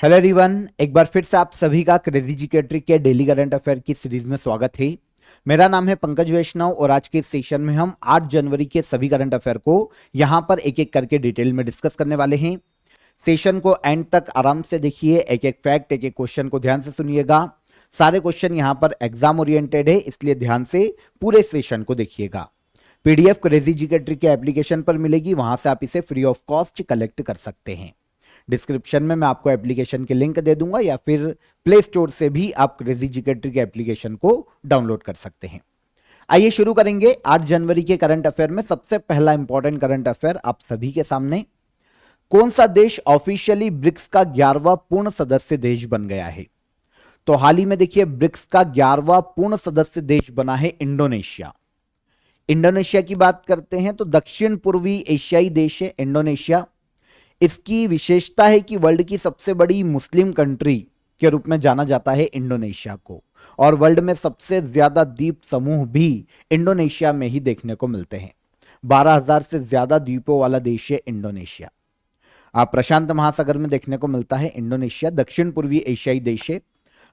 Hello everyone, एक बार फिर से आप सभी का क्रेजी जीके ट्रिक के डेली करंट अफेयर की सीरीज में स्वागत है। मेरा नाम है पंकज वैष्णव और आज के इस सेशन में हम 8 जनवरी के सभी करंट अफेयर को यहां पर एक एक करके डिटेल में डिस्कस करने वाले हैं। सेशन को एंड तक आराम से देखिए, एक एक फैक्ट, एक एक क्वेश्चन को ध्यान से सुनिएगा। सारे क्वेश्चन यहां पर एग्जाम ओरिएंटेड है, इसलिए ध्यान से पूरे सेशन को देखिएगा। पीडीएफ क्रेजी जीके ट्रिक के एप्लीकेशन पर मिलेगी, वहां से आप इसे फ्री ऑफ कॉस्ट कलेक्ट कर सकते हैं। डिस्क्रिप्शन में मैं आपको एप्लीकेशन के लिंक दे दूंगा या फिर प्ले स्टोर से भी आप क्रेजी जीके ट्रिक एप्लीकेशन को डाउनलोड कर सकते हैं। आइए शुरू करेंगे 8 जनवरी के करंट अफेयर में। सबसे पहला इंपॉर्टेंट करंट अफेयर आप सभी के सामने, कौन सा देश ऑफिशियली ब्रिक्स का 11वां पूर्ण सदस्य देश बन गया है? तो हाल ही में देखिए ब्रिक्स का 11वां पूर्ण सदस्य देश बना है इंडोनेशिया। इंडोनेशिया की बात करते हैं तो दक्षिण पूर्वी एशियाई देश है इंडोनेशिया। इसकी विशेषता है कि वर्ल्ड की सबसे बड़ी मुस्लिम कंट्री के रूप में जाना जाता है इंडोनेशिया को, और वर्ल्ड में सबसे ज्यादा द्वीप समूह भी इंडोनेशिया में ही देखने को मिलते हैं। 12,000 से ज्यादा द्वीपों वाला देश है इंडोनेशिया। प्रशांत महासागर में देखने को मिलता है इंडोनेशिया, दक्षिण पूर्वी एशियाई देश है।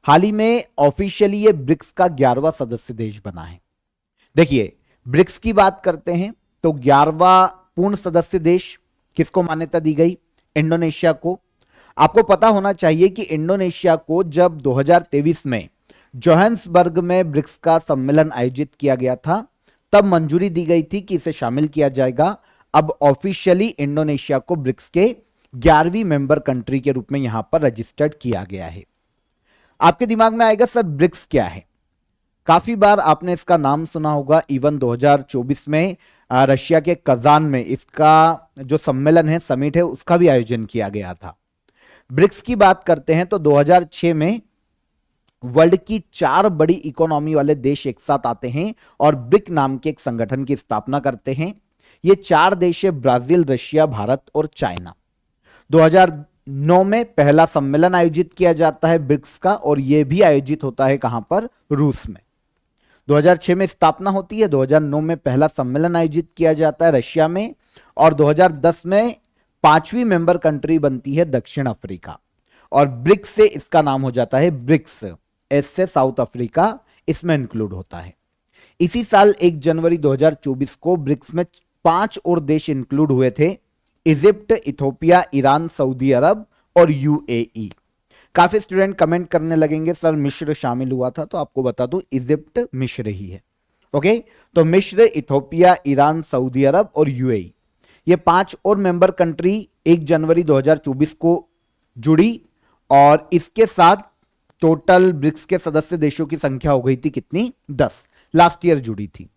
हाल ही में ऑफिशियली ये ब्रिक्स का 11वां सदस्य देश बना है। देखिए ब्रिक्स की बात करते हैं तो 11वां पूर्ण सदस्य देश किसको मान्यता दी गई? इंडोनेशिया को। आपको पता होना चाहिए कि इंडोनेशिया को जब 2023 में जोहान्सबर्ग में ब्रिक्स का सम्मेलन आयोजित किया गया था, तब मंजूरी दी गई थी कि इसे शामिल किया जाएगा। अब ऑफिशियली इंडोनेशिया को ब्रिक्स के 11वीं मेंबर कंट्री के रूप में यहां पर रजिस्टर्ड किया गया है। आपके दिमाग में आएगा सर ब्रिक्स क्या है? काफी बार आपने इसका नाम सुना होगा। इवन 2024 में रशिया के कजान में इसका जो सम्मेलन है, समिट है, उसका भी आयोजन किया गया था। ब्रिक्स की बात करते हैं तो 2006 में वर्ल्ड की 4 बड़ी इकोनॉमी वाले देश एक साथ आते हैं और ब्रिक नाम के एक संगठन की स्थापना करते हैं। ये 4 देश है ब्राजील, रशिया, भारत और चाइना। 2009 में पहला सम्मेलन आयोजित किया जाता है ब्रिक्स का, और यह भी आयोजित होता है कहां पर? रूस में। 2006 में स्थापना होती है, 2009 में पहला सम्मेलन आयोजित किया जाता है रशिया में, और 2010 में 5वीं मेंबर कंट्री बनती है दक्षिण अफ्रीका, और ब्रिक्स से इसका नाम हो जाता है ब्रिक्स। एस से साउथ अफ्रीका इसमें इंक्लूड होता है। इसी साल 1 जनवरी 2024 को ब्रिक्स में 5 और देश इंक्लूड हुए थे, इजिप्ट, इथोपिया, ईरान, सऊदी अरब और यूएई। काफी स्टूडेंट कमेंट करने लगेंगे सर मिस्र शामिल हुआ था, तो आपको बता दूं इजिप्ट मिस्र ही है। ओके, तो मिस्र, इथोपिया, ईरान, सऊदी अरब और यूएई, ये 5 और मेंबर कंट्री 1 जनवरी 2024 को जुड़ी, और इसके साथ टोटल ब्रिक्स के सदस्य देशों की संख्या हो गई थी कितनी? 10। लास्ट ईयर जुड़ी थी।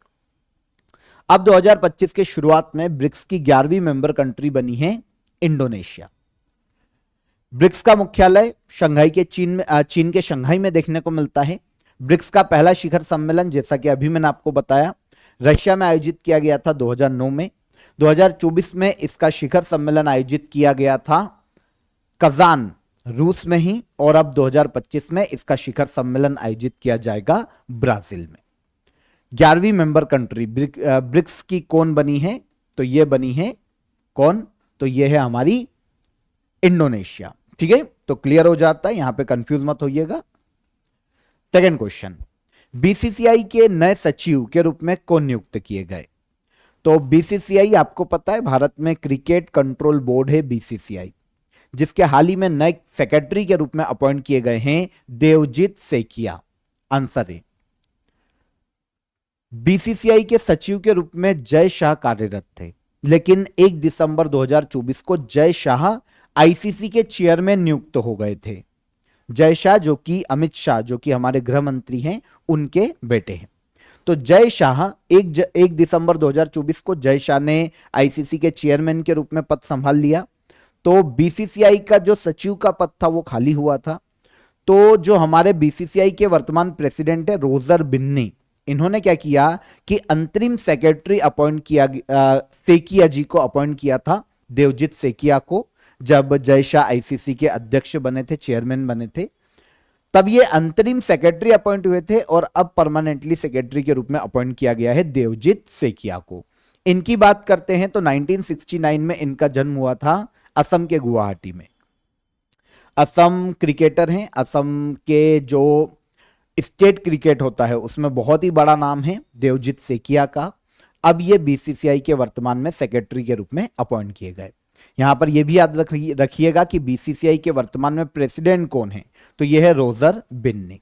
अब 2025 के शुरुआत में ब्रिक्स की 11वीं मेंबर कंट्री बनी है इंडोनेशिया। ब्रिक्स का मुख्यालय शंघाई के चीन के शंघाई में देखने को मिलता है। ब्रिक्स का पहला शिखर सम्मेलन, जैसा कि अभी मैंने आपको बताया, रशिया में आयोजित किया गया था 2009 में। 2024 में इसका शिखर सम्मेलन आयोजित किया गया था कजान, रूस में ही, और अब 2025 में इसका शिखर सम्मेलन आयोजित किया जाएगा ब्राजील में। 11वीं मेंबर कंट्री ब्रिक्स की कौन बनी है? तो यह बनी है कौन? तो यह है हमारी इंडोनेशिया। ठीक है, तो क्लियर हो जाता है, यहां पे कंफ्यूज मत होइएगा। सेकंड क्वेश्चन, बीसीसीआई के नए सचिव के रूप में कौन नियुक्त किए गए? तो बीसीसीआई आपको पता है भारत में क्रिकेट कंट्रोल बोर्ड है बीसीसीआई, जिसके हाल ही में नए सेक्रेटरी के रूप में अपॉइंट किए गए हैं देवजीत सेकिया। आंसर है बीसीसीआई के सचिव के रूप में जय शाह कार्यरत थे, लेकिन 1 दिसंबर 2024 को जय शाह आईसीसी के चेयरमैन नियुक्त हो गए थे। जय शाह जो कि अमित शाह, जो कि हमारे गृह मंत्री हैं, उनके बेटे हैं। तो जय शाह 1 दिसंबर 2024 को जय शाह ने आईसीसी के चेयरमैन के रूप में पद संभाल लिया। तो बीसीसीआई का जो सचिव का पद था वो खाली हुआ था। तो जो हमारे बीसीसीआई के वर्तमान प्रेसिडेंट है रोजर बिन्नी, इन्होंने क्या किया कि अंतरिम सेक्रेटरी अपॉइंट किया, सेकिया जी को अपॉइंट किया था, देवजीत सेकिया को, जब जय शाह आईसीसी के अध्यक्ष बने थे, चेयरमैन बने थे, तब ये अंतरिम सेक्रेटरी अपॉइंट हुए थे, और अब परमानेंटली सेक्रेटरी के रूप में अपॉइंट किया गया है देवजीत सेकिया को। इनकी बात करते हैं तो 1969 में इनका जन्म हुआ था असम के गुवाहाटी में। असम क्रिकेटर हैं, असम के जो स्टेट क्रिकेट होता है उसमें बहुत ही बड़ा नाम है देवजीत सेकिया का। अब ये बीसीसीआई के वर्तमान में सेक्रेटरी के रूप में अपॉइंट किए गए। यहां पर यह भी याद रखिएगा कि बीसीसीआई के वर्तमान में प्रेसिडेंट कौन है, तो यह है रोजर बिन्नी।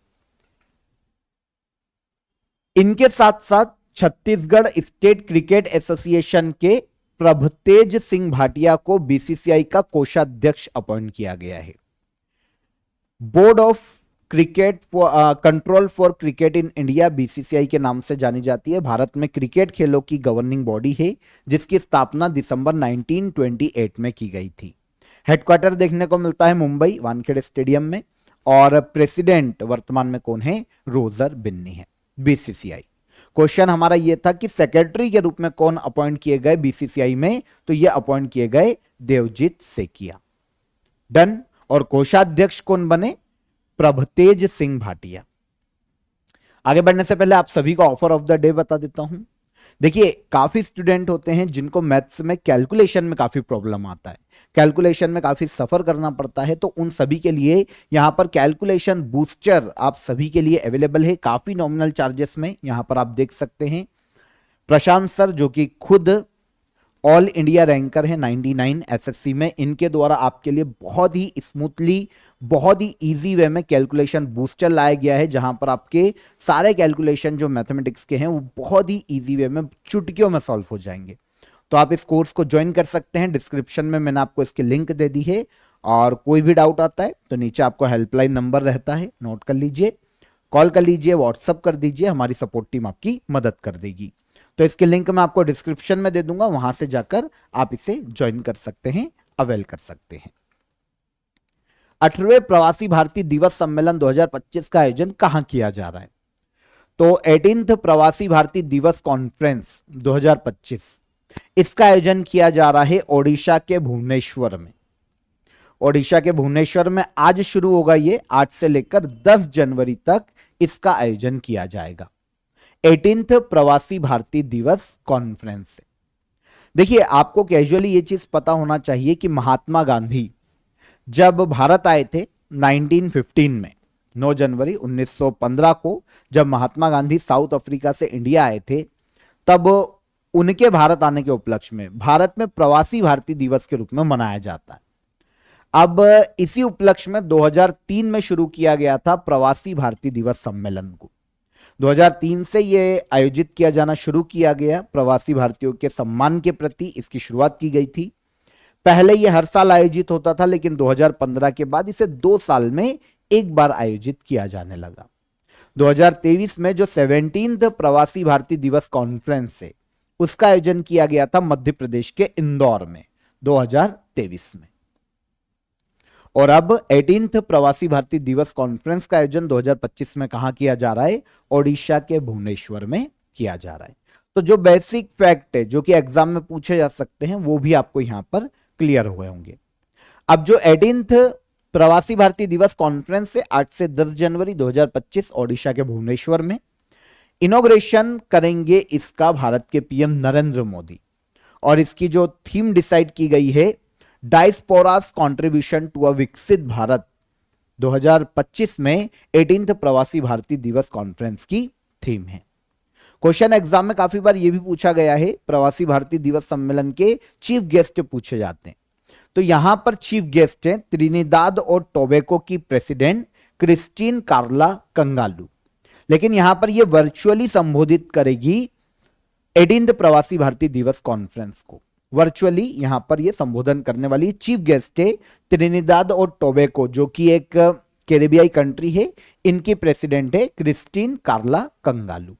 इनके साथ साथ छत्तीसगढ़ स्टेट क्रिकेट एसोसिएशन के प्रभतेज सिंह भाटिया को बीसीसीआई का कोषाध्यक्ष अपॉइंट किया गया है। Board of cricket control for cricket in India BCCI के नाम से जानी जाती है। भारत में क्रिकेट खेलों की गवर्निंग बॉडी है जिसकी स्थापना दिसंबर 1928 में की गई थी। हेडक्वार्टर देखने को मिलता है मुंबई वानखेड़े स्टेडियम में, और प्रेसिडेंट वर्तमान में कौन है, रोजर बिन्नी है बीसीसीआई। क्वेश्चन हमारा यह था कि सेक्रेटरी के रूप में कौन अपॉइंट किए गए बीसीसीआई में, तो ये अपॉइंट किए गए देवजीत सेकिया। डन। और कोषाध्यक्ष कौन बने, प्रभतेज सिंह भाटिया। आगे बढ़ने से पहले आप सभी को ऑफर ऑफ द डे बता देता हूं। देखिए, काफी स्टूडेंट होते हैं जिनको मैथ्स में कैलकुलेशन में काफी प्रॉब्लम आता है, कैलकुलेशन में काफी सफर करना पड़ता है, तो उन सभी के लिए यहां पर कैलकुलेशन बूस्टर आप सभी के लिए अवेलेबल है काफी नॉमिनल चार्जेस में। यहां पर आप देख सकते हैं प्रशांत सर जो कि खुद ऑल इंडिया रैंकर है 99 एसएससी में, इनके द्वारा आपके लिए बहुत ही स्मूथली, बहुत ही इजी वे में कैलकुलेशन बूस्टर लाया गया है, जहां पर आपके सारे कैलकुलेशन जो मैथमेटिक्स के हैं वो बहुत ही इजी वे में चुटकियों में सॉल्व हो जाएंगे। तो आप इस कोर्स को ज्वाइन कर सकते हैं, डिस्क्रिप्शन में मैंने आपको इसकी लिंक दे दी है। और कोई भी डाउट आता है तो नीचे आपको हेल्पलाइन नंबर रहता है, नोट कर लीजिए, कॉल कर लीजिए, व्हाट्सअप कर दीजिए, हमारी सपोर्ट टीम आपकी मदद कर देगी। तो इसकी लिंक मैं आपको डिस्क्रिप्शन में दे दूंगा, वहां से जाकर आप इसे ज्वाइन कर सकते हैं, अवेल कर सकते हैं। 18वें प्रवासी भारतीय दिवस सम्मेलन 2025 का आयोजन कहां किया जा रहा है, तो 18th प्रवासी भारतीय दिवस कॉन्फ्रेंस 2025 इसका आयोजन किया जा रहा है ओडिशा के भुवनेश्वर में। ओडिशा के भुवनेश्वर में आज शुरू होगा, ये 8 से लेकर 10 जनवरी तक इसका आयोजन किया जाएगा। 18th प्रवासी भारतीय दिवस कॉन्फ्रेंस से देखिए, आपको कैजुअली ये चीज पता होना चाहिए कि महात्मा गांधी जब भारत आए थे 1915 में, 9 जनवरी 1915 को जब महात्मा गांधी साउथ अफ्रीका से इंडिया आए थे, तब उनके भारत आने के उपलक्ष्य में भारत में प्रवासी भारतीय दिवस के रूप में मनाया जाता है। अब इसी उपलक्ष्य में 2003 में शुरू किया गया था प्रवासी भारतीय दिवस सम्मेलन को। 2003 से यह आयोजित किया जाना शुरू किया गया, प्रवासी भारतीयों के सम्मान के प्रति इसकी शुरुआत की गई थी। पहले यह हर साल आयोजित होता था, लेकिन 2015 के बाद इसे 2 साल में एक बार आयोजित किया जाने लगा। 2023 में जो 17th प्रवासी भारतीय दिवस कॉन्फ्रेंस है उसका आयोजन किया गया था मध्य प्रदेश के इंदौर में 2023 में। और अब 18th प्रवासी भारतीय दिवस कॉन्फ्रेंस का आयोजन 2025 में कहां किया जा रहा है, ओडिशा के भुवनेश्वर में किया जा रहा है। तो जो बेसिक फैक्ट है जो कि एग्जाम में पूछे जा सकते हैं वो भी आपको यहां पर क्लियर हुए होंगे। अब जो 18th प्रवासी भारतीय दिवस कॉन्फ्रेंस है 8 से 10 जनवरी 2025 ओडिशा के भुवनेश्वर में, इनॉग्रेशन करेंगे इसका भारत के पीएम नरेंद्र मोदी। और इसकी जो थीम डिसाइड की गई है, डायस्पोरास कंट्रीब्यूशन टू अ विकसित भारत 2025 में 18th प्रवासी भारतीय दिवस कॉन्फ्रेंस की थीम है। क्वेश्चन एग्जाम में काफी बार यह भी पूछा गया है, प्रवासी भारतीय दिवस सम्मेलन के चीफ गेस्ट पूछे जाते हैं, तो यहां पर चीफ गेस्ट है त्रिनिदाद और टोबैगो की प्रेसिडेंट क्रिस्टीन कार्ला कंगालू। लेकिन यहां पर यह वर्चुअली संबोधित करेगी 18th प्रवासी भारतीय दिवस कॉन्फ्रेंस को। वर्चुअली यहां पर यह संबोधन करने वाली चीफ गेस्ट है त्रिनिदाद और टोबैगो, जो कि एक कैरेबियाई कंट्री है, इनकी प्रेसिडेंट है क्रिस्टीन कार्ला कंगालू।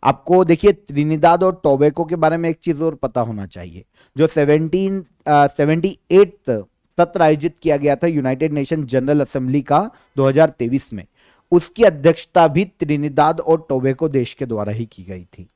आपको देखिए त्रिनिदाद और टोबैगो के बारे में एक चीज और पता होना चाहिए, जो 78th सत्र आयोजित किया गया था यूनाइटेड नेशन जनरल असेंबली का 2023 में, उसकी अध्यक्षता भी त्रिनिदाद और टोबैगो देश के द्वारा ही की गई थी।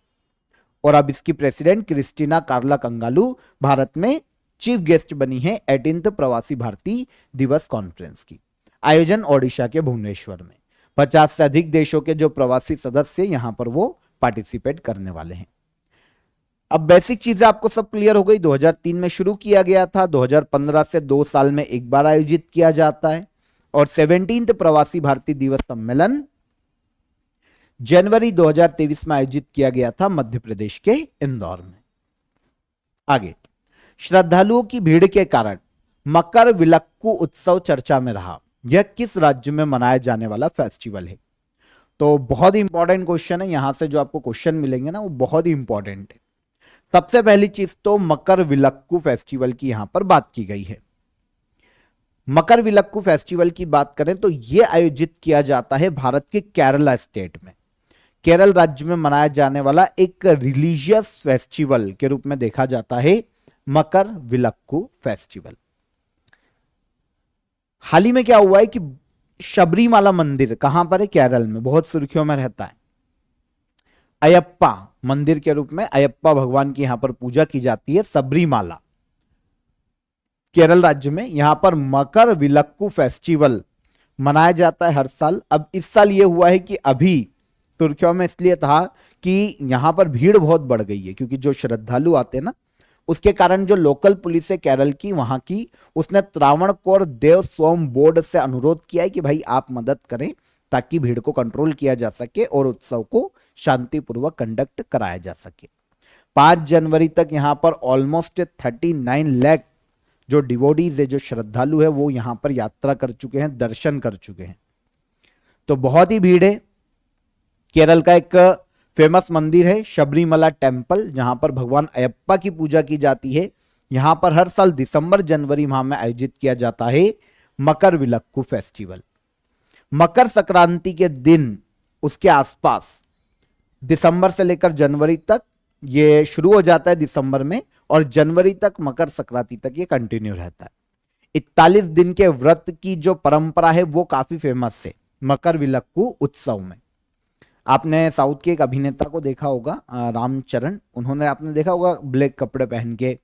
और अब इसकी प्रेसिडेंट क्रिस्टीना कार्ला कंगालू भारत में चीफ गेस्ट बनी है 18th प्रवासी भारतीय दिवस कॉन्फ्रेंस की। आयोजन ओडिशा के भुवनेश्वर में। 50 से अधिक देशों के जो प्रवासी सदस्य यहां पर वो पार्टिसिपेट करने वाले हैं। अब बेसिक चीजें आपको सब क्लियर हो गई। 2003 में शुरू किया गया था, 2015 से 2 साल में एक बार आयोजित किया जाता है, और 17th प्रवासी भारतीय दिवस सम्मेलन जनवरी 2023 में आयोजित किया गया था मध्य प्रदेश के इंदौर में। आगे, श्रद्धालुओं की भीड़ के कारण मकर विलक्कू उत्सव चर्चा में रहा। यह किस राज्य में मनाया जाने वाला फेस्टिवल है? तो बहुत ही इंपॉर्टेंट क्वेश्चन है, यहां से जो आपको क्वेश्चन मिलेंगे ना वो बहुत ही इंपॉर्टेंट है। सबसे पहली चीज तो मकर विलक्कू फेस्टिवल की यहां पर बात की गई है। मकर विलक्कू फेस्टिवल की बात करें तो यह आयोजित किया जाता है भारत के केरला स्टेट में, केरल राज्य में मनाया जाने वाला एक रिलीजियस फेस्टिवल के रूप में देखा जाता है मकर विलक्कू फेस्टिवल। हाल ही में क्या हुआ है कि शबरीमाला मंदिर कहां पर है? केरल में, बहुत सुर्खियों में रहता है। अयप्पा मंदिर के रूप में अयप्पा भगवान की यहां पर पूजा की जाती है सबरीमाला, केरल राज्य में। यहां पर मकर विलक्कू फेस्टिवल मनाया जाता है हर साल। अब इस साल यह हुआ है कि अभी सुर्खियों में इसलिए था कि यहां पर भीड़ बहुत बढ़ गई है, क्योंकि जो श्रद्धालु आते हैं ना, उसके कारण जो लोकल पुलिस है केरल की, वहां की, उसने त्रावणकोर देव स्वयं बोर्ड से अनुरोध किया है कि भाई आप मदद करें ताकि भीड़ को कंट्रोल किया जा सके और उत्सव को शांतिपूर्वक कंडक्ट कराया जा सके। 5 जनवरी तक यहां पर ऑलमोस्ट 39 लाख जो डिवोटीज है, जो श्रद्धालु है, वो यहां पर यात्रा कर चुके हैं, दर्शन कर चुके हैं। तो बहुत ही भीड़ है। केरल का एक फेमस मंदिर है शबरीमला टेम्पल, जहां पर भगवान अयप्पा की पूजा की जाती है। यहां पर हर साल दिसंबर जनवरी माह में आयोजित किया जाता है मकर विलक्कू फेस्टिवल। मकर संक्रांति के दिन, उसके आसपास, दिसंबर से लेकर जनवरी तक ये शुरू हो जाता है दिसंबर में, और जनवरी तक मकर संक्रांति तक ये कंटिन्यू रहता है। 41 दिन के व्रत की जो परंपरा है वो काफी फेमस है मकर विलक्कू उत्सव में। आपने साउथ के एक अभिनेता को देखा होगा, रामचरण, उन्होंने, आपने देखा होगा ब्लैक कपड़े पहन के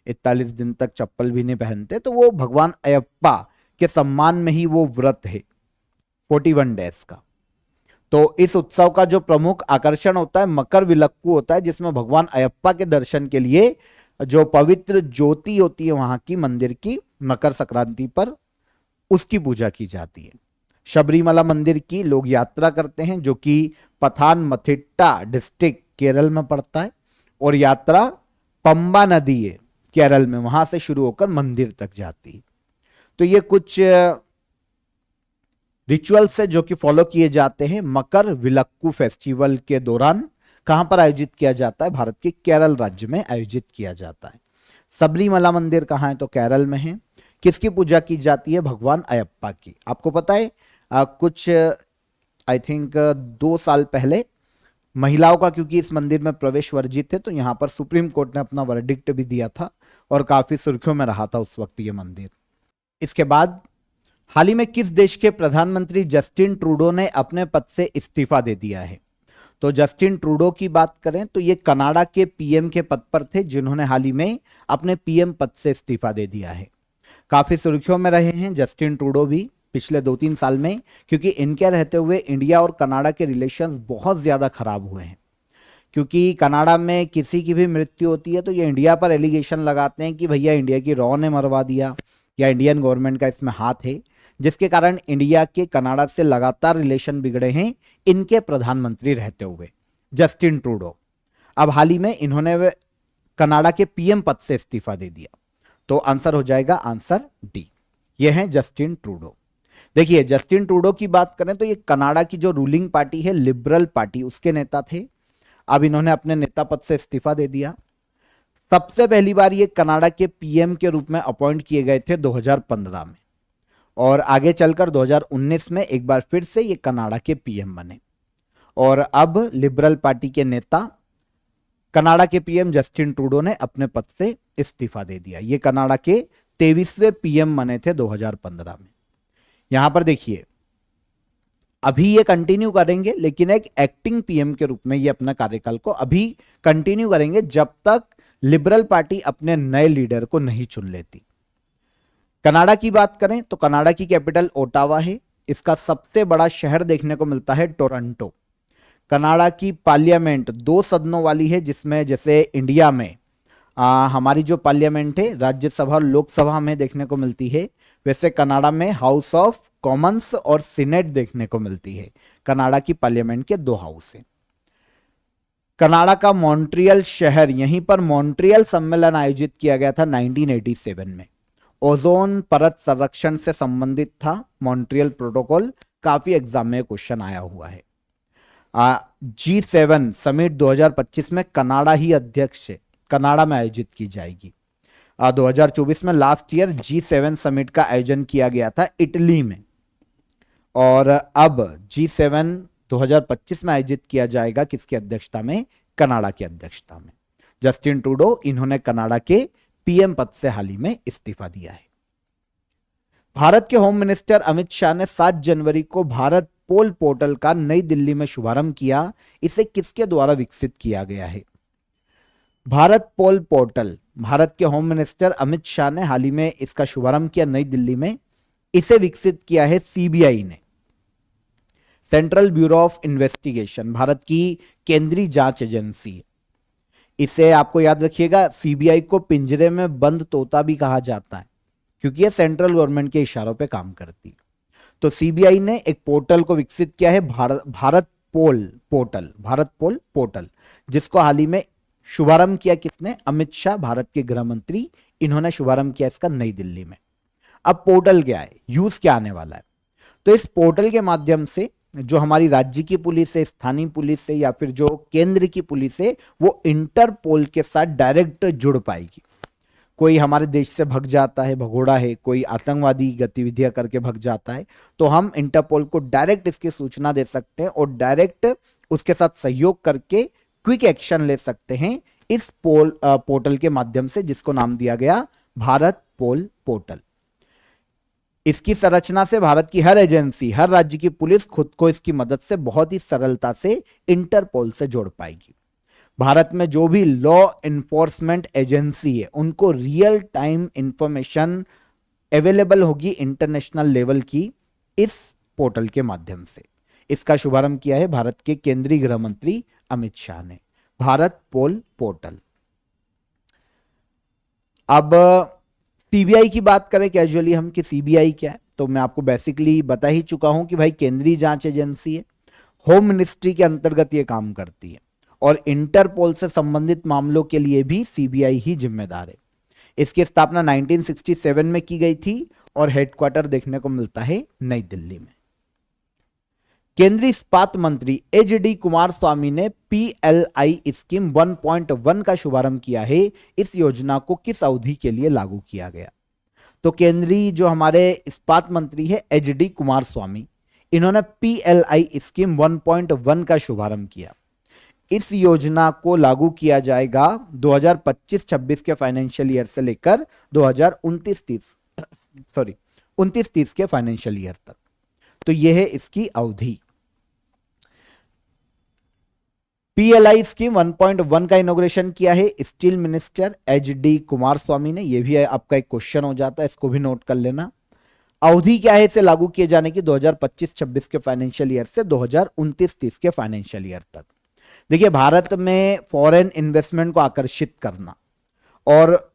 41 दिन तक चप्पल भी नहीं पहनते, तो वो भगवान अयप्पा के सम्मान में ही वो व्रत है 41 डेज का। तो इस उत्सव का जो प्रमुख आकर्षण होता है मकर विलक्कू होता है, जिसमें भगवान अयप्पा के दर्शन के लिए जो पवित्र ज्योति होती है वहां की मंदिर की, मकर संक्रांति पर उसकी पूजा की जाती है। शबरीमला मंदिर की लोग यात्रा करते हैं, जो कि पथानमथिट्टा डिस्ट्रिक्ट केरल में पड़ता है, और यात्रा पंबा नदी है केरल में, वहां से शुरू होकर मंदिर तक जाती है। तो ये कुछ रिचुअल्स है जो कि फॉलो किए जाते हैं मकर विलक्कू फेस्टिवल के दौरान। कहां पर आयोजित किया जाता है? भारत के केरल राज्य में आयोजित किया जाता है। सबरीमला मंदिर कहां है? तो केरल में है। किसकी पूजा की जाती है? भगवान अयप्पा की। आपको पता है कुछ आई थिंक 2 साल पहले महिलाओं का, क्योंकि इस मंदिर में प्रवेश वर्जित है, तो यहां पर सुप्रीम कोर्ट ने अपना वर्डिक्ट भी दिया था और काफी सुर्खियों में रहा था उस वक्त ये मंदिर। इसके बाद हाल ही में किस देश के प्रधानमंत्री जस्टिन ट्रूडो ने अपने पद से इस्तीफा दे दिया है? तो जस्टिन ट्रूडो की बात करें तो ये कनाडा के पीएम के पद पर थे, जिन्होंने हाल ही में अपने पीएम पद से इस्तीफा दे दिया है। काफी सुर्खियों में रहे हैं जस्टिन ट्रूडो भी पिछले 2-3 साल में, क्योंकि इनके रहते हुए इंडिया और कनाडा के रिलेशंस बहुत ज्यादा खराब हुए हैं। क्योंकि कनाडा में किसी की भी मृत्यु होती है तो ये इंडिया पर एलिगेशन लगाते हैं कि भैया इंडिया की रॉ ने मरवा दिया, या इंडियन गवर्नमेंट का इसमें हाथ है, जिसके कारण इंडिया के कनाडा से लगातार रिलेशन बिगड़े हैं इनके प्रधानमंत्री रहते हुए जस्टिन ट्रूडो। अब हाल ही में इन्होंने कनाडा के पीएम पद से इस्तीफा दे दिया। तो आंसर हो जाएगा आंसर डी, ये है जस्टिन ट्रूडो। देखिए जस्टिन ट्रूडो की बात करें तो ये कनाडा की जो रूलिंग पार्टी है लिबरल पार्टी, उसके नेता थे। अब इन्होंने अपने नेता पद से इस्तीफा दे दिया। सबसे पहली बार ये कनाडा के पीएम के रूप में अपॉइंट किए गए थे 2015 में, और आगे चलकर 2019 में एक बार फिर से ये कनाडा के पीएम बने, और अब लिबरल पार्टी के नेता कनाडा के पीएम जस्टिन ट्रूडो ने अपने पद से इस्तीफा दे दिया। ये कनाडा के 23वें पीएम बने थे 2015 में। यहां पर देखिए अभी ये कंटिन्यू करेंगे, लेकिन एक एक्टिंग पीएम के रूप में ये अपना कार्यकाल को अभी कंटिन्यू करेंगे जब तक लिबरल पार्टी अपने नए लीडर को नहीं चुन लेती। कनाडा की बात करें तो कनाडा की कैपिटल ओटावा है। इसका सबसे बड़ा शहर देखने को मिलता है टोरंटो। कनाडा की पार्लियामेंट 2 सदनों वाली है, जिसमें जैसे इंडिया में हमारी जो पार्लियामेंट है राज्यसभा और लोकसभा में देखने को मिलती है, वैसे कनाडा में हाउस ऑफ कॉमन्स और सीनेट देखने को मिलती है। कनाडा की पार्लियामेंट के 2 हाउस है। कनाडा का मॉन्ट्रियल शहर, यहीं पर मॉन्ट्रियल सम्मेलन आयोजित किया गया था 1987 में। ओजोन परत संरक्षण से संबंधित था मॉन्ट्रियल प्रोटोकॉल, काफी एग्जाम में क्वेश्चन आया हुआ है। G7 समिट 2025 में कनाडा ही अध्यक्ष है, कनाडा में आयोजित की जाएगी। 2024 में लास्ट ईयर G7 समिट का आयोजन किया गया था इटली में, और अब G7 2025 में आयोजित किया जाएगा किसकी अध्यक्षता में? कनाडा की अध्यक्षता में। जस्टिन ट्रूडो, इन्होंने कनाडा के पीएम पद से हाल ही में इस्तीफा दिया है। भारत के होम मिनिस्टर अमित शाह ने 7 जनवरी को भारत पोल पोर्टल का नई दिल्ली में शुभारंभ किया। इसे किसके द्वारा विकसित किया गया है? भारत पोल पोर्टल, भारत के होम मिनिस्टर अमित शाह ने हाल ही में इसका शुभारंभ किया नई दिल्ली में। इसे विकसित किया है सीबीआई ने, central bureau of investigation, Bharat की केंद्रीय जांच एजेंसी। इसे आपको याद रखिएगा, सीबीआई को पिंजरे में बंद तोता भी कहा जाता है, क्योंकि यह सेंट्रल गवर्नमेंट के इशारों पे काम करती है। तो सीबीआई ने एक पोर्टल को विकसित किया है, भारत पोल पोर्टल, जिसको हाल ही में शुभारंभ किया किसने? अमित शाह, भारत के गृह मंत्री, इन्होंने शुभारंभ किया इसका नई दिल्ली में। अब पोर्टल क्या है, यूज क्या आने वाला है? तो इस पोर्टल के माध्यम से जो हमारी राज्य की पुलिस है, स्थानीय पुलिस है, या फिर जो केंद्र की पुलिस है, वो इंटरपोल के साथ डायरेक्ट जुड़ पाएगी। कोई हमारे देश से भग जाता है, भगोड़ा है, कोई आतंकवादी गतिविधियां करके भग जाता है, तो हम इंटरपोल को डायरेक्ट इसकी सूचना दे सकते हैं और डायरेक्ट उसके साथ सहयोग करके क्विक एक्शन ले सकते हैं इस पोर्टल के माध्यम से, जिसको नाम दिया गया भारत पोल पोर्टल। इसकी संरचना से भारत की हर एजेंसी, हर राज्य की पुलिस खुद को इसकी मदद से बहुत ही सरलता से इंटरपोल से जोड़ पाएगी। भारत में जो भी लॉ एनफोर्समेंट एजेंसी है, उनको रियल टाइम इंफॉर्मेशन अवेलेबल होगी इंटरनेशनल लेवल की इस पोर्टल के माध्यम से। इसका शुभारंभ किया है भारत के केंद्रीय गृह मंत्री अमित शाह ने, भारत पोल पोर्टल। अब सीबीआई की बात करें कैजुअली हम कि सीबीआई क्या है, तो मैं आपको बेसिकली बता ही चुका हूं कि भाई केंद्रीय जांच एजेंसी है, होम मिनिस्ट्री के अंतर्गत यह काम करती है, और इंटरपोल से संबंधित मामलों के लिए भी सीबीआई ही जिम्मेदार है। इसकी स्थापना 1967 में की गई थी और हेडक्वार्टर देखने को मिलता है नई दिल्ली में। केंद्रीय इस्पात मंत्री एच.डी. कुमारस्वामी ने पीएलआई स्कीम 1.1 का शुभारंभ किया है। इस योजना को किस अवधि के लिए लागू किया गया? तो केंद्रीय जो हमारे इस्पात मंत्री है एच.डी. कुमारस्वामी, इन्होंने पीएलआई स्कीम 1.1 का शुभारंभ किया। इस योजना को लागू किया जाएगा 2025-26 के फाइनेंशियल ईयर से लेकर 2029-30 के फाइनेंशियल ईयर तक। तो यह है इसकी अवधि। पीएलआई स्कीम 1.1 का इनॉग्रेशन किया है स्टील मिनिस्टर एच.डी. कुमारस्वामी ने। यह भी आपका एक क्वेश्चन हो जाता है, इसको भी नोट कर लेना। अवधि क्या है इसे लागू किए जाने की? 2025-26 के फाइनेंशियल ईयर से 2029-30 के फाइनेंशियल ईयर तक। देखिए, भारत में फॉरेन इन्वेस्टमेंट को आकर्षित करना और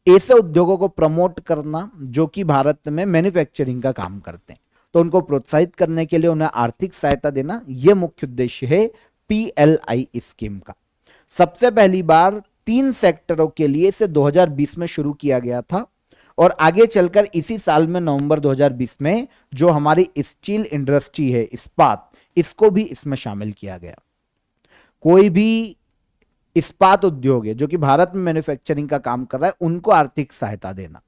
ऐसे उद्योगों को प्रमोट करना जो कि भारत में मैन्युफैक्चरिंग का काम करते हैं, तो उनको प्रोत्साहित करने के लिए उन्हें आर्थिक सहायता देना, यह मुख्य उद्देश्य है पीएलआई स्कीम का। सबसे पहली बार 3 सेक्टरों के लिए इसे 2020 में शुरू किया गया था, और आगे चलकर इसी साल में नवंबर 2020 में जो हमारी स्टील इंडस्ट्री है, इस्पात, इसको भी इसमें शामिल किया गया। कोई भी इस्पात उद्योग है जो कि भारत में मैन्युफैक्चरिंग का काम कर रहा है, उनको आर्थिक सहायता देना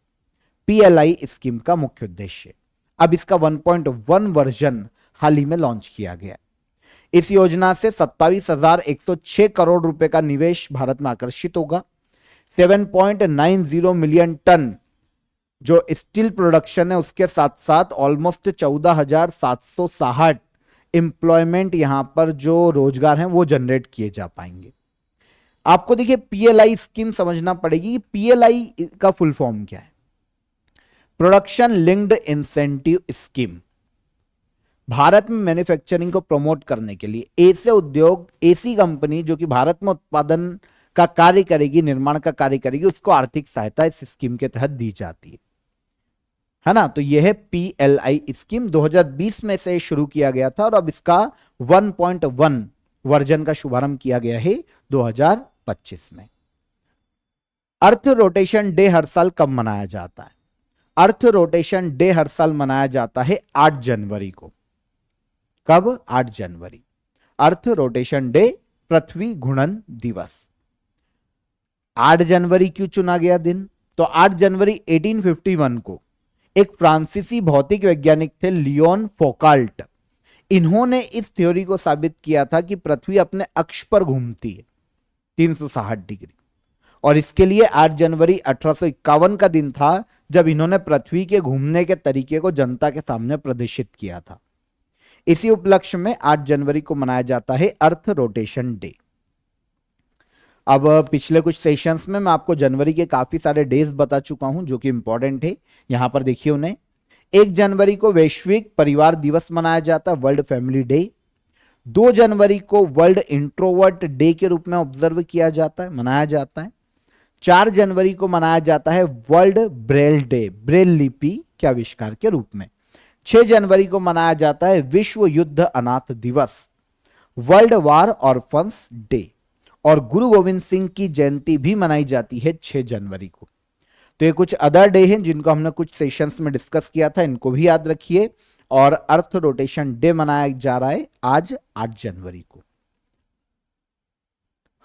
पीएलआई स्कीम का मुख्य उद्देश्य। अब इसका 1.1 वर्जन हाल ही में लॉन्च किया गया। इस योजना से 27,106 करोड़ रुपए का निवेश भारत में आकर्षित होगा। 7.90 मिलियन टन जो स्टील प्रोडक्शन है, उसके साथ साथ ऑलमोस्ट 14,760 एम्प्लॉयमेंट यहां पर जो रोजगार हैं वो जनरेट किए जा पाएंगे। आपको देखिए पीएलआई स्कीम समझना पड़ेगी। पीएलआई का फुल फॉर्म क्या है? Production linked incentive scheme. Bharat में मैन्युफैक्चरिंग को प्रमोट करने के लिए ऐसे उद्योग, ऐसी कंपनी जो कि भारत में उत्पादन का कार्य करेगी, निर्माण का कार्य करेगी, उसको आर्थिक सहायता इस स्कीम के तहत दी जाती है ना। तो यह है PLI स्कीम, 2020 में से शुरू किया गया था और अब इसका 1.1 वर्जन का शुभारंभ किया गया है 2025 में। अर्थ रोटेशन डे हर साल कब मनाया जाता है? अर्थ रोटेशन डे हर साल मनाया जाता है 8 जनवरी को। कब? 8 जनवरी। अर्थ रोटेशन डे, पृथ्वी घूर्णन दिवस। 8 जनवरी क्यों चुना गया दिन? तो 8 जनवरी 1851 को एक फ्रांसीसी भौतिक वैज्ञानिक थे, लियोन फोकाल्ट। इन्होंने इस थ्योरी को साबित किया था कि पृथ्वी अपने अक्ष पर घूमती है 360 डिग्री, और इसके लिए 8 जनवरी 1851 का दिन था जब इन्होंने पृथ्वी के घूमने के तरीके को जनता के सामने प्रदर्शित किया था। इसी उपलक्ष्य में 8 जनवरी को मनाया जाता है अर्थ रोटेशन डे। अब पिछले कुछ सेशंस में मैं आपको जनवरी के काफी सारे डेज बता चुका हूं जो कि इंपॉर्टेंट है, यहां पर देखिए उन्हें। 1 जनवरी को वैश्विक परिवार दिवस मनाया जाता है, वर्ल्ड फैमिली डे। 2 जनवरी को वर्ल्ड इंट्रोवर्ट डे के रूप में ऑब्जर्व किया जाता है, मनाया जाता है। 4 जनवरी को मनाया जाता है वर्ल्ड ब्रेल डे, ब्रेल लिपि के आविष्कार के रूप में। 6 जनवरी को मनाया जाता है विश्व युद्ध अनाथ दिवस, वर्ल्ड वार ऑर्फन्स डे। और गुरु गोविंद सिंह की जयंती भी मनाई जाती है 6 जनवरी को। तो ये कुछ अदर डे हैं जिनको हमने कुछ सेशंस में डिस्कस किया था, इनको भी याद रखिए। और अर्थ रोटेशन डे मनाया जा रहा है आज 8 जनवरी को।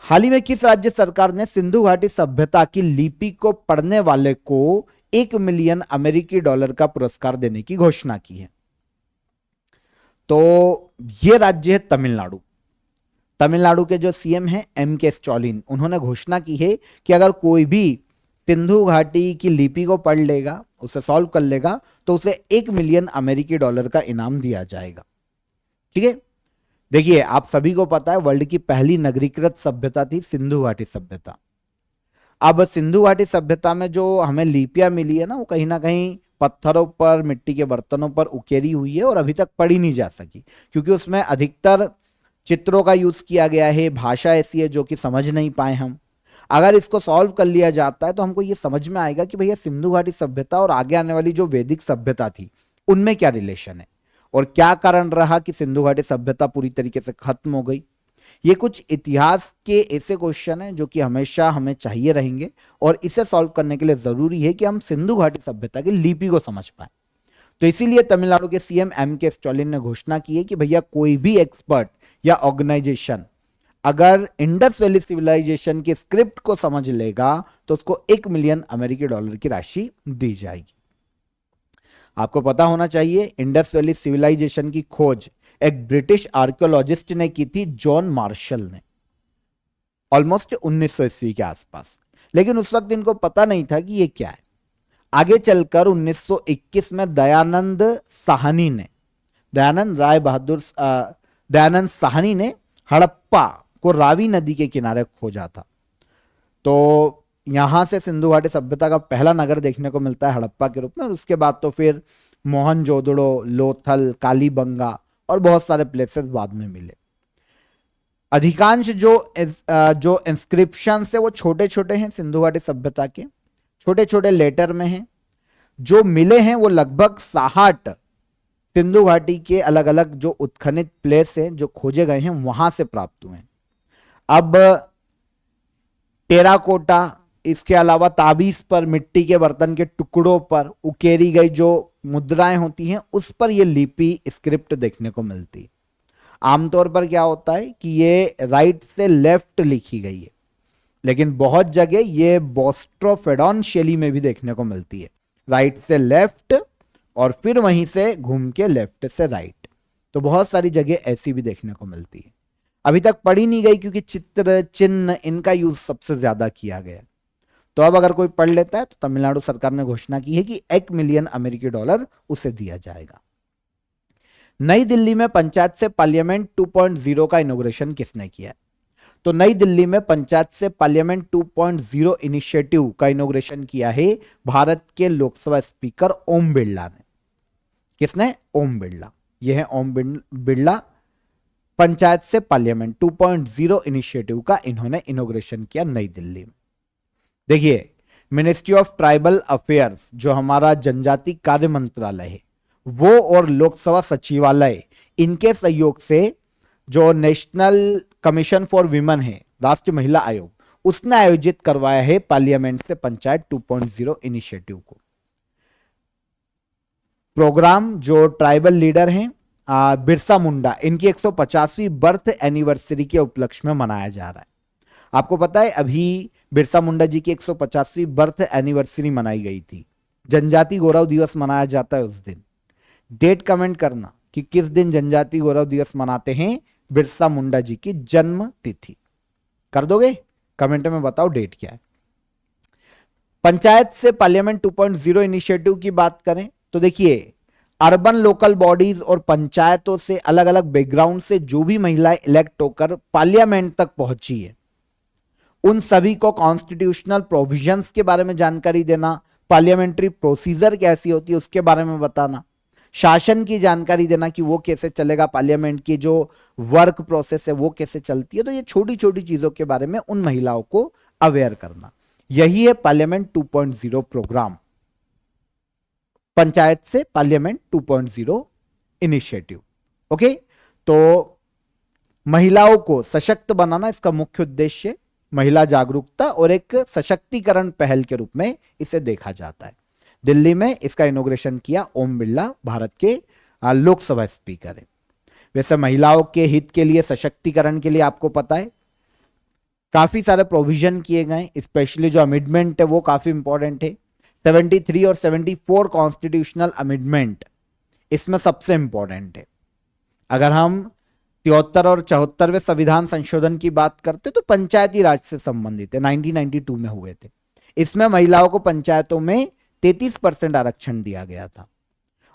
हाल ही में किस राज्य सरकार ने सिंधु घाटी सभ्यता की लिपि को पढ़ने वाले को $1 मिलियन का पुरस्कार देने की घोषणा की है? तो यह राज्य है तमिलनाडु। तमिलनाडु के जो सीएम हैं MK स्टालिन, उन्होंने घोषणा की है कि अगर कोई भी सिंधु घाटी की लिपि को पढ़ लेगा, उसे सॉल्व कर लेगा, तो उसे $1 मिलियन का इनाम दिया जाएगा। ठीक है, देखिए आप सभी को पता है वर्ल्ड की पहली नगरीकृत सभ्यता थी सिंधु घाटी सभ्यता। अब सिंधु घाटी सभ्यता में जो हमें लिपियां मिली है ना, वो कहीं ना कहीं पत्थरों पर, मिट्टी के बर्तनों पर उकेरी हुई है और अभी तक पढ़ी नहीं जा सकी, क्योंकि उसमें अधिकतर चित्रों का यूज किया गया है, भाषा ऐसी है जो कि समझ नहीं पाए हम। अगर इसको सॉल्व कर लिया जाता है तो हमको ये समझ में आएगा कि भैया सिंधु घाटी सभ्यता और आगे आने वाली जो वैदिक सभ्यता थी उनमें क्या रिलेशन है और क्या कारण रहा कि सिंधु घाटी सभ्यता पूरी तरीके से खत्म हो गई। ये कुछ इतिहास के ऐसे क्वेश्चन हैं जो कि हमेशा हमें चाहिए रहेंगे, और इसे सॉल्व करने के लिए जरूरी है कि हम सिंधु घाटी सभ्यता की लिपि को समझ पाए। तो इसीलिए तमिलनाडु के सीएम MK स्टालिन ने घोषणा की है कि भैया कोई भी एक्सपर्ट या ऑर्गेनाइजेशन अगर इंडस वैली सिविलाइजेशन की स्क्रिप्ट को समझ लेगा तो उसको $1 मिलियन की राशि दी जाएगी। आपको पता होना चाहिए इंडस वैली सिविलाइजेशन की खोज एक ब्रिटिश आर्कियोलॉजिस्ट ने की थी, जॉन मार्शल ने, ऑलमोस्ट 1900 ईस्वी के आसपास। लेकिन उस वक्त इनको पता नहीं था कि ये क्या है। आगे चलकर 1921 में दयानंद साहनी ने हड़प्पा को रावी नदी के किनारे खोजा था। तो यहां से सिंधु घाटी सभ्यता का पहला नगर देखने को मिलता है हड़प्पा के रूप में, और उसके बाद तो फिर मोहनजोदड़ो, लोथल, कालीबंगा और बहुत सारे प्लेसेस बाद में मिले। अधिकांश जो इंस्क्रिप्शन है वो छोटे छोटे हैं, सिंधु घाटी सभ्यता के छोटे छोटे लेटर में हैं। जो मिले हैं वो लगभग 60 सिंधु घाटी के अलग अलग जो उत्खनित प्लेस हैं जो खोजे गए हैं वहां से प्राप्त हुए हैं। अब टेराकोटा, इसके अलावा ताबीज पर, मिट्टी के बर्तन के टुकड़ों पर उकेरी गई जो मुद्राएं होती हैं उस पर यह लिपि स्क्रिप्ट देखने को मिलती है। आमतौर पर क्या होता है कि ये राइट से लेफ्ट लिखी गई है, लेकिन बहुत जगह ये बोस्ट्रोफेडॉन शैली में भी देखने को मिलती है, राइट से लेफ्ट और फिर वहीं से घूम के लेफ्ट से राइट। तो बहुत सारी जगह ऐसी भी देखने को मिलती है। अभी तक पढ़ी नहीं गई क्योंकि चित्र, चिन्ह, इनका यूज सबसे ज्यादा किया गया। तो अब अगर कोई पढ़ लेता है तो तमिलनाडु सरकार ने घोषणा की है कि $1 मिलियन उसे दिया जाएगा। नई दिल्ली में पंचायत से पार्लियामेंट 2.0 का इनॉग्रेशन किसने किया? तो नई दिल्ली में पंचायत से पार्लियामेंट 2.0 इनिशिएटिव का इनॉग्रेशन किया है भारत के लोकसभा स्पीकर ओम बिरला ने। किसने? ओम बिरला। यह है ओम बिरला। पंचायत से पार्लियामेंट 2.0 इनिशिएटिव का इन्होंने इनॉग्रेशन किया नई दिल्ली में। देखिए, मिनिस्ट्री ऑफ ट्राइबल अफेयर्स जो हमारा जनजाति कार्य मंत्रालय है, वो और लोकसभा सचिवालय, इनके सहयोग से जो नेशनल कमीशन फॉर विमेन है, राष्ट्रीय महिला आयोग, उसने आयोजित करवाया है पार्लियामेंट से पंचायत 2.0 इनिशिएटिव को। प्रोग्राम जो ट्राइबल लीडर हैं बिरसा मुंडा, इनकी 150वीं बर्थ एनिवर्सरी के उपलक्ष्य में मनाया जा रहा है। आपको पता है अभी बिरसा मुंडा जी की 150वीं बर्थ एनिवर्सरी मनाई गई थी। जनजाति गौरव दिवस मनाया जाता है उस दिन। डेट कमेंट करना कि किस दिन जनजाति गौरव दिवस मनाते हैं बिरसा मुंडा जी की जन्म तिथि। कर दोगे कमेंट में, बताओ डेट क्या है। पंचायत से पार्लियामेंट 2.0 इनिशिएटिव की बात करें तो देखिए, अर्बन लोकल बॉडीज और पंचायतों से अलग अलग बैकग्राउंड से जो भी महिलाएं इलेक्ट होकर पार्लियामेंट तक पहुंची है, उन सभी को कॉन्स्टिट्यूशनल प्रोविजंस के बारे में जानकारी देना, पार्लियामेंट्री प्रोसीजर कैसी होती है उसके बारे में बताना, शासन की जानकारी देना कि वो कैसे चलेगा, पार्लियामेंट की जो वर्क प्रोसेस है वो कैसे चलती है। तो ये छोटी छोटी चीजों के बारे में उन महिलाओं को अवेयर करना, यही है पार्लियामेंट 2.0 प्रोग्राम, पंचायत से पार्लियामेंट 2.0 इनिशिएटिव। ओके, तो महिलाओं को सशक्त बनाना इसका मुख्य उद्देश्य, महिला जागरूकता और एक सशक्तिकरण पहल के रूप में इसे देखा जाता है। दिल्ली में इसका इनॉग्रेशन किया ओम बिरला, भारत के लोकसभा स्पीकर है। वैसे महिलाओं के हित के लिए, सशक्तिकरण के लिए आपको पता है काफी सारे प्रोविजन किए गए, स्पेशली जो अमेंडमेंट है वो काफी इंपॉर्टेंट है। 73 और 74 कॉन्स्टिट्यूशनल अमेंडमेंट इसमें सबसे इंपॉर्टेंट है। अगर हम 73 और 74वें संविधान संशोधन की बात करते तो पंचायती राज से संबंधित है, 1992 में हुए थे। इसमें महिलाओं को पंचायतों में 33% आरक्षण दिया गया था।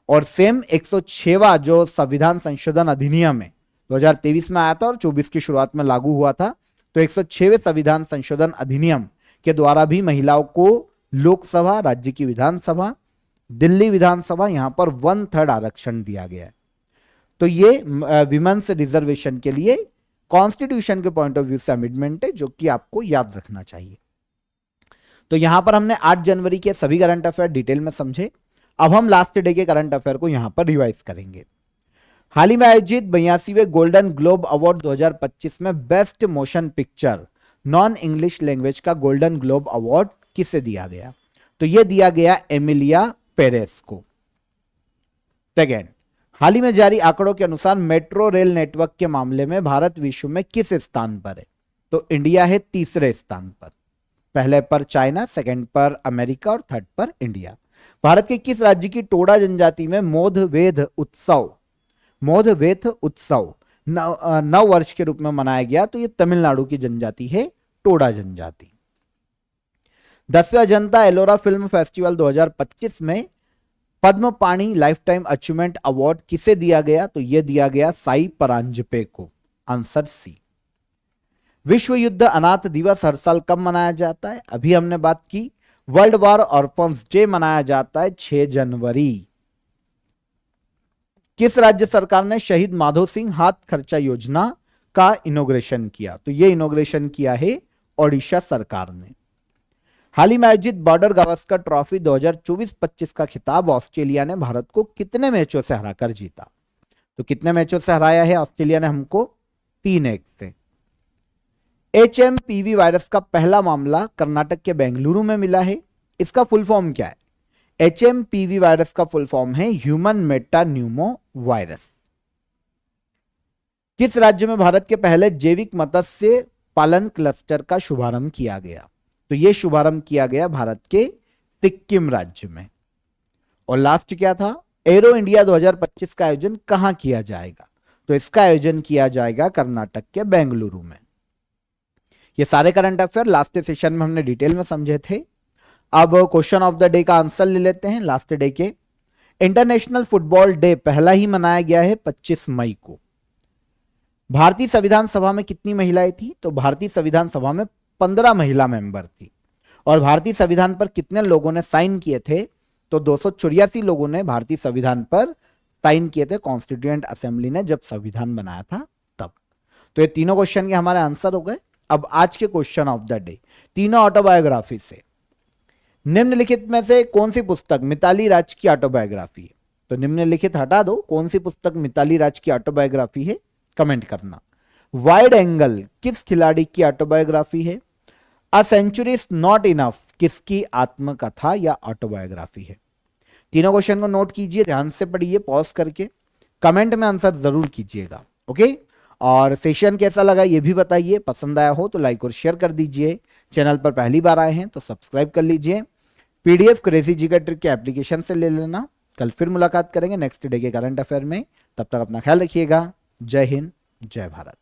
और सेम 106वां जो संविधान संशोधन अधिनियम है 2023 में आया था और 24 की शुरुआत में लागू हुआ था। तो 106वें संविधान संशोधन अधिनियम के द्वारा भी महिलाओं को लोकसभा, राज्य की विधानसभा, दिल्ली विधानसभा, यहां पर 1/3 आरक्षण दिया गया है। तो ये विमेंस रिजर्वेशन के लिए कॉन्स्टिट्यूशन के पॉइंट ऑफ व्यू से अमेंडमेंट है, जो कि आपको याद रखना चाहिए। तो यहां पर हमने 8 जनवरी के सभी करंट अफेयर डिटेल में समझे। अब हम लास्ट डे के करंट अफेयर को यहां पर रिवाइज करेंगे। हाल ही में आयोजित 82वें गोल्डन ग्लोब अवार्ड 2025 में best motion picture non English language का गोल्डन ग्लोब अवार्ड किसे दिया गया? तो यह दिया गया एमिलिया पेरेस को। सेकेंड, हाल ही में जारी आंकड़ों के अनुसार मेट्रो रेल नेटवर्क के मामले में भारत विश्व में किस स्थान पर है? तो इंडिया है तीसरे स्थान पर। पहले पर चाइना, सेकंड पर अमेरिका और थर्ड पर इंडिया। भारत के किस राज्य की टोडा जनजाति में मोधवेथ उत्सव नव वर्ष के रूप में मनाया गया? तो यह तमिलनाडु की जनजाति है टोडा जनजाति। 10वें अजंता एलोरा फिल्म फेस्टिवल 2025 में पद्म पाणी लाइफ टाइम अचीवमेंट अवार्ड किसे दिया गया? तो यह दिया गया साई परांजपे को। Answer C. विश्व युद्ध अनाथ दिवस हर साल कब मनाया जाता है? अभी हमने बात की, वर्ल्ड वॉर ऑर्फन्स डे मनाया जाता है 6 जनवरी। किस राज्य सरकार ने शहीद माधो सिंह हाथ खर्चा योजना का इनॉग्रेशन किया? तो यह इनॉग्रेशन किया है ओडिशा सरकार ने। हाल ही में आयोजित बॉर्डर गावस्कर ट्रॉफी 2024-25 का खिताब ऑस्ट्रेलिया ने भारत को कितने मैचों से हराकर जीता? तो कितने मैचों से हराया है ऑस्ट्रेलिया ने हमको? 3-1 से। HMPV वायरस का पहला मामला कर्नाटक के बेंगलुरु में मिला है। इसका फुल फॉर्म क्या है? HMPV वायरस का फुल फॉर्म है ह्यूमन मेटान्यूमो वायरस। किस राज्य में भारत के पहले जैविक मत्स्य पालन क्लस्टर का शुभारंभ किया गया? तो यह शुभारंभ किया गया भारत के सिक्किम राज्य में। और लास्ट क्या था? एरो इंडिया 2025 का आयोजन कहां किया जाएगा? तो इसका आयोजन किया जाएगा कर्नाटक के बेंगलुरु में। ये सारे करंट अफेयर लास्ट सेशन में हमने डिटेल में समझे थे। अब क्वेश्चन ऑफ द डे का आंसर ले लेते हैं। लास्ट डे के इंटरनेशनल फुटबॉल डे पहला ही मनाया गया है 25 मई को। भारतीय संविधान सभा में कितनी महिलाएं थी? तो भारतीय संविधान सभा में 15 महिला मेंबर थी। और भारतीय संविधान पर कितने लोगों ने साइन किए थे? तो 284 लोगों ने भारतीय संविधान पर साइन किए थे कॉन्स्टिट्यूएंट असेंबली ने जब संविधान बनाया था तब। तो ये तीनों क्वेश्चन के हमारे आंसर हो गए। अब आज के क्वेश्चन ऑफ द डे, तीनों ऑटोबायोग्राफी से निम्नलिखित में से कौन सी पुस्तक मिताली राज की ऑटोबायोग्राफी है? तो निम्नलिखित हटा दो, कौन सी पुस्तक मिताली राज की ऑटोबायोग्राफी है, कमेंट करना। वाइड एंगल किस खिलाड़ी की ऑटोबायोग्राफी है? A century is not enough किसकी आत्मकथा या ऑटोबायोग्राफी है? तीनों क्वेश्चन को नोट कीजिए, ध्यान से पढ़िए, पॉज करके कमेंट में आंसर जरूर कीजिएगा। ओके, और सेशन कैसा लगा ये भी बताइए, पसंद आया हो तो लाइक और शेयर कर दीजिए, चैनल पर पहली बार आए हैं तो सब्सक्राइब कर लीजिए। पीडीएफ क्रेजी जीके ट्रिक के एप्लीकेशन से ले लेना। कल फिर मुलाकात करेंगे नेक्स्ट डे के करंट अफेयर में, तब तक अपना ख्याल रखिएगा। जय हिंद, जय भारत।